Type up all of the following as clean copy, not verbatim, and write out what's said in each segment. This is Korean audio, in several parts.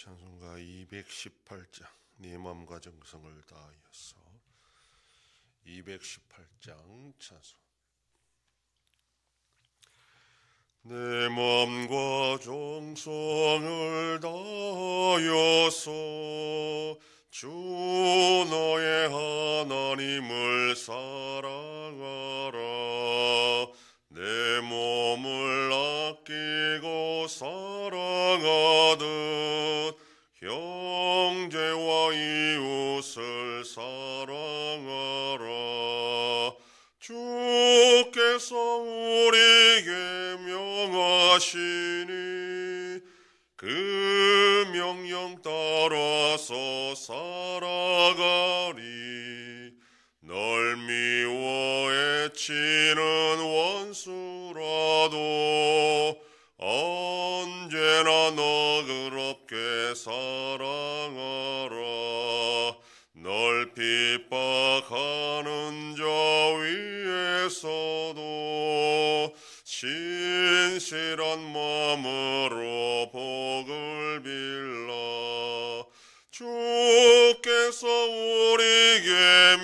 찬송가 218장 네 맘과 정성을 다하여서 218장 찬송. 내 맘과 정성을 다하여서 주 너의 하나님을 사랑하라. 내 몸을 아끼고 사랑하듯 형제와 이웃을 사랑하라. 주께서 우리에게 명하시니 그 명령 따라서 살아가리. 널 미워 해치는 원수라도 언제나 너그럽게 사랑하라. 널 핍박하는 자 위에서도 신실한 마음으로 복을 빌라. 주께서 우리에게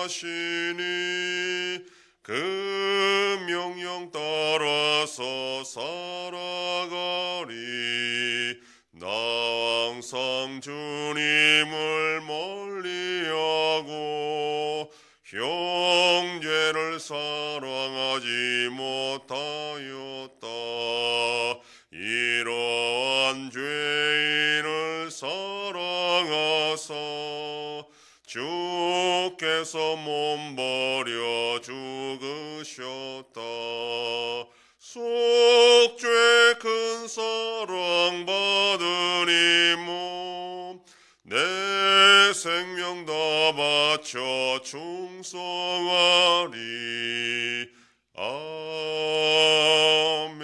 명하시니 그 명령 따라서 살아가리. 나 항상 주님을 멀리하고 형제를 사랑하지 못하였다. 이러한 죄인을 사랑하사 주께서 몸버려 죽으셨다. 속죄 큰 사랑 받으니 몸 내 생명 다 바쳐 충성하리. 아멘.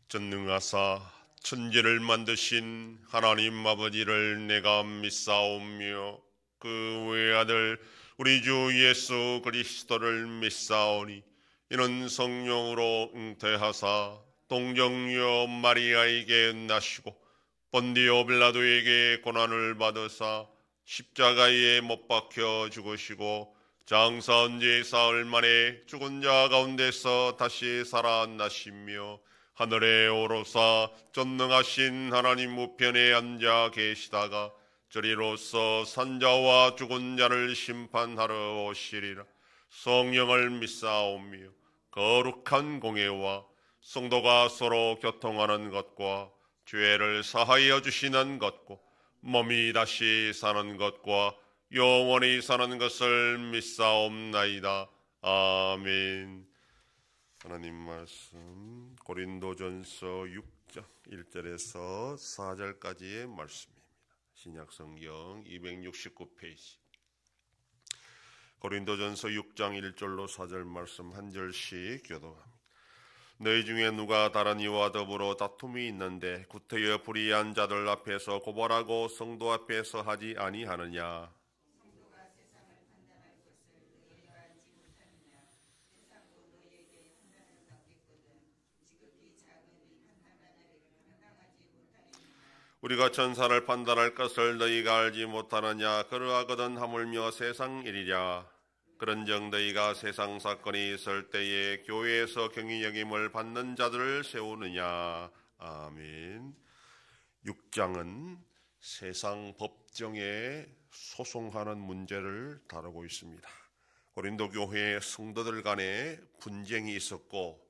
전능하사 천지를 만드신 하나님 아버지를 내가 믿사오며 그 외아들 우리 주 예수 그리스도를 믿사오니 이는 성령으로 잉태하사 동정녀 마리아에게 나시고 본디오 빌라도에게 고난을 받으사 십자가에 못 박혀 죽으시고 장사한 지 사흘 만에 죽은 자 가운데서 다시 살아나시며 하늘에 오르사 전능하신 하나님 우편에 앉아 계시다가 저리로서 산자와 죽은 자를 심판하러 오시리라. 성령을 믿사오며 거룩한 공예와 성도가 서로 교통하는 것과 죄를 사하여 주시는 것과 몸이 다시 사는 것과 영원히 사는 것을 믿사옵나이다. 아멘. 하나님 말씀 고린도전서 6장 1절에서 4절까지의 말씀입니다. 신약성경 269페이지. 고린도전서 6장 1절로 4절 말씀 한 절씩 교독합니다. 너희 중에 누가 다른 이와 더불어 다툼이 있는데 구태여 불의한 자들 앞에서 고발하고 성도 앞에서 하지 아니하느냐? 우리가 천사를 판단할 것을 너희가 알지 못하느냐? 그러하거든 하물며 세상 일이랴. 그런즉 너희가 세상 사건이 있을 때에 교회에서 경히 여김을 받는 자들을 세우느냐. 아멘. 6장은 세상 법정에 소송하는 문제를 다루고 있습니다. 고린도 교회 성도들 간에 분쟁이 있었고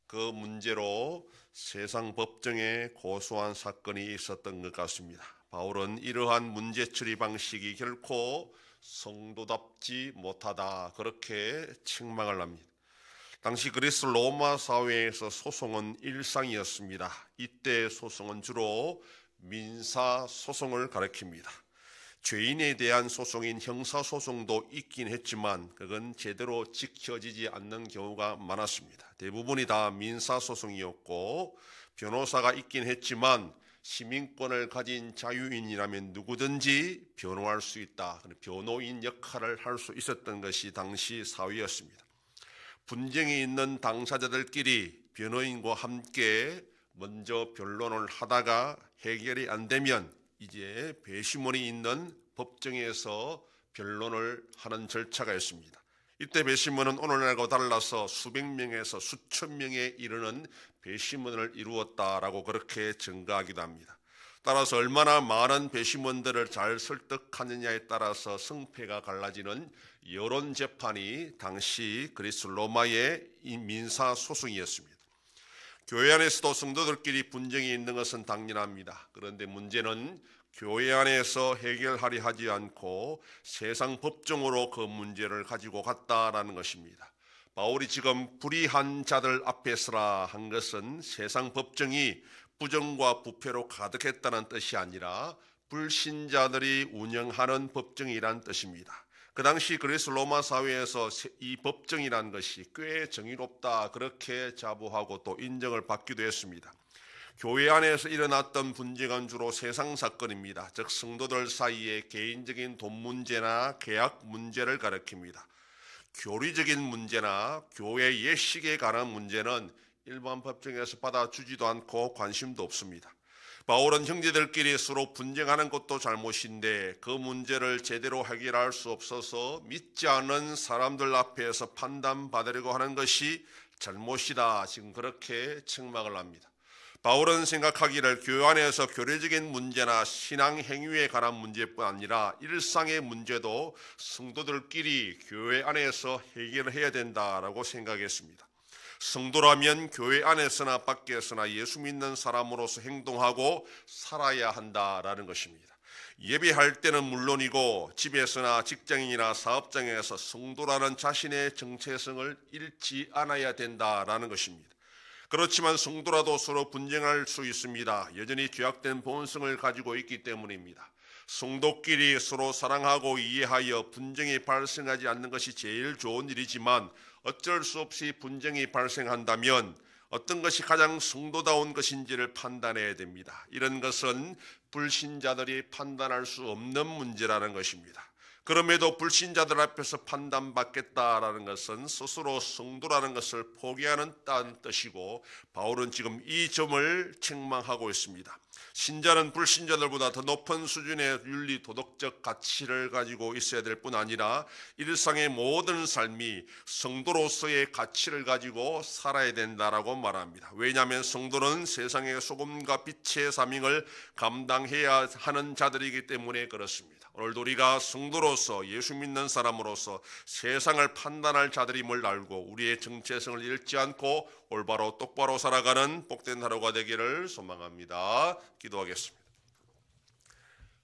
그 문제로 세상 법정에 고소한 사건이 있었던 것 같습니다. 바울은 이러한 문제 처리 방식이 결코 성도답지 못하다 그렇게 책망을 합니다. 당시 그리스 로마 사회에서 소송은 일상이었습니다. 이때 소송은 주로 민사소송을 가리킵니다. 죄인에 대한 소송인 형사소송도 있긴 했지만 그건 제대로 지켜지지 않는 경우가 많았습니다. 대부분이 다 민사소송이었고 변호사가 있긴 했지만 시민권을 가진 자유인이라면 누구든지 변호할 수 있다. 변호인 역할을 할 수 있었던 것이 당시 사회였습니다. 분쟁이 있는 당사자들끼리 변호인과 함께 먼저 변론을 하다가 해결이 안 되면 이제 배심원이 있는 법정에서 변론을 하는 절차가 있습니다. 이때 배심원은 오늘날과 달라서 수백 명에서 수천 명에 이르는 배심원을 이루었다라고 그렇게 증가하기도 합니다. 따라서 얼마나 많은 배심원들을 잘 설득하느냐에 따라서 승패가 갈라지는 여론 재판이 당시 그리스 로마의 민사 소송이었습니다. 교회 안에서도 성도들끼리 분쟁이 있는 것은 당연합니다. 그런데 문제는 교회 안에서 해결하려 하지 않고 세상 법정으로 그 문제를 가지고 갔다라는 것입니다. 바울이 지금 불의한 자들 앞에 서라 한 것은 세상 법정이 부정과 부패로 가득했다는 뜻이 아니라 불신자들이 운영하는 법정이란 뜻입니다. 그 당시 그리스 로마 사회에서 이 법정이란 것이 꽤 정의롭다 그렇게 자부하고 또 인정을 받기도 했습니다. 교회 안에서 일어났던 분쟁은 주로 세상 사건입니다. 즉 성도들 사이에 개인적인 돈 문제나 계약 문제를 가리킵니다. 교리적인 문제나 교회 예식에 관한 문제는 일반 법정에서 받아주지도 않고 관심도 없습니다. 바울은 형제들끼리 서로 분쟁하는 것도 잘못인데 그 문제를 제대로 해결할 수 없어서 믿지 않는 사람들 앞에서 판단받으려고 하는 것이 잘못이다. 지금 그렇게 책망을 합니다. 바울은 생각하기를 교회 안에서 교리적인 문제나 신앙 행위에 관한 문제뿐 아니라 일상의 문제도 성도들끼리 교회 안에서 해결해야 된다라고 생각했습니다. 성도라면 교회 안에서나 밖에서나 예수 믿는 사람으로서 행동하고 살아야 한다라는 것입니다. 예배할 때는 물론이고 집에서나 직장인이나 사업장에서 성도라는 자신의 정체성을 잃지 않아야 된다라는 것입니다. 그렇지만 성도라도 서로 분쟁할 수 있습니다. 여전히 죄악된 본성을 가지고 있기 때문입니다. 성도끼리 서로 사랑하고 이해하여 분쟁이 발생하지 않는 것이 제일 좋은 일이지만 어쩔 수 없이 분쟁이 발생한다면 어떤 것이 가장 성도다운 것인지를 판단해야 됩니다. 이런 것은 불신자들이 판단할 수 없는 문제라는 것입니다. 그럼에도 불신자들 앞에서 판단받겠다라는 것은 스스로 성도라는 것을 포기하는 뜻이고 바울은 지금 이 점을 책망하고 있습니다. 신자는 불신자들보다 더 높은 수준의 윤리 도덕적 가치를 가지고 있어야 될 뿐 아니라 일상의 모든 삶이 성도로서의 가치를 가지고 살아야 된다라고 말합니다. 왜냐하면 성도는 세상의 소금과 빛의 사명을 감당해야 하는 자들이기 때문에 그렇습니다. 오늘도 우리가 성도로서 예수 믿는 사람으로서 세상을 판단할 자들임을 알고 우리의 정체성을 잃지 않고 올바로 똑바로 살아가는 복된 하루가 되기를 소망합니다. 기도하겠습니다.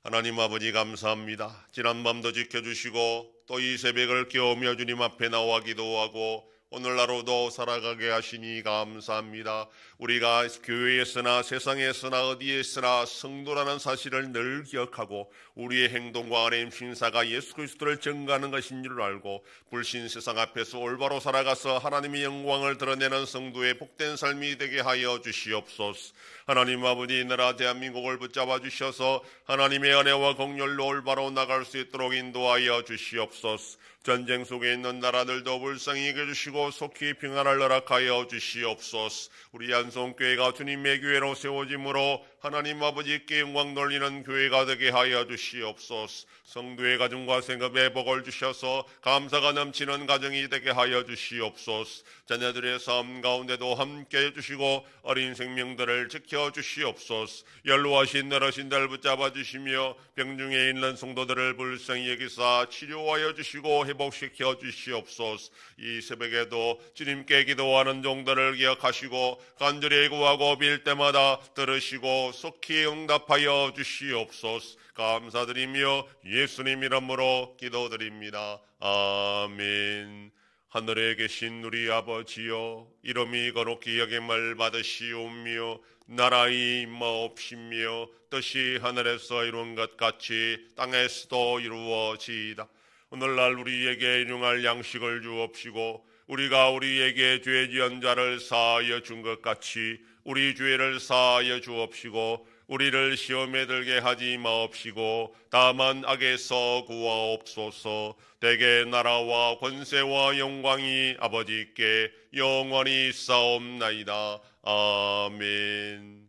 하나님 아버지 감사합니다. 지난 밤도 지켜주시고 또 이 새벽을 깨우며 주님 앞에 나와 기도하고 오늘 하루도 살아가게 하시니 감사합니다. 우리가 교회에서나 세상에서나 어디에서나 성도라는 사실을 늘 기억하고 우리의 행동과 안에 신사가 예수 그리스도를 증거하는 것인 줄 알고 불신 세상 앞에서 올바로 살아가서 하나님의 영광을 드러내는 성도의 복된 삶이 되게 하여 주시옵소서. 하나님 아버지 나라 대한민국을 붙잡아 주셔서 하나님의 은혜와 긍휼로 올바로 나갈 수 있도록 인도하여 주시옵소서. 전쟁 속에 있는 나라들도 불쌍히 여겨주시고 속히 평안을 허락하여 주시옵소서. 우리 안성교회가 주님의 교회로 세워짐으로 하나님 아버지께 영광 돌리는 교회가 되게 하여 주시옵소서. 성도의 가정과 생업에 복을 주셔서 감사가 넘치는 가정이 되게 하여 주시옵소서. 자녀들의 삶 가운데도 함께 해주시고 어린 생명들을 지켜주시옵소서. 연로하신 어르신들 붙잡아 주시며 병중에 있는 성도들을 불쌍히 여기사 치료하여 주시고 회복시켜 주시옵소서. 이 새벽에도 주님께 기도하는 종들을 기억하시고 간절히 구하고 빌 때마다 들으시고 속히 응답하여 주시옵소서. 감사드리며 예수님 이름으로 기도드립니다. 아멘. 하늘에 계신 우리 아버지여, 이름이 거룩히 여김을 받으시오며 나라의 임하옵시며 뜻이 하늘에서 이룬 것 같이 땅에서도 이루어지이다. 오늘날 우리에게 일용할 양식을 주옵시고 우리가 우리에게 죄 지은 자를 사하여 준 것 같이 우리 죄를 사하여 주옵시고 우리를 시험에 들게 하지 마옵시고 다만 악에서 구하옵소서. 대개 나라와 권세와 영광이 아버지께 영원히 있사옵나이다. 아멘.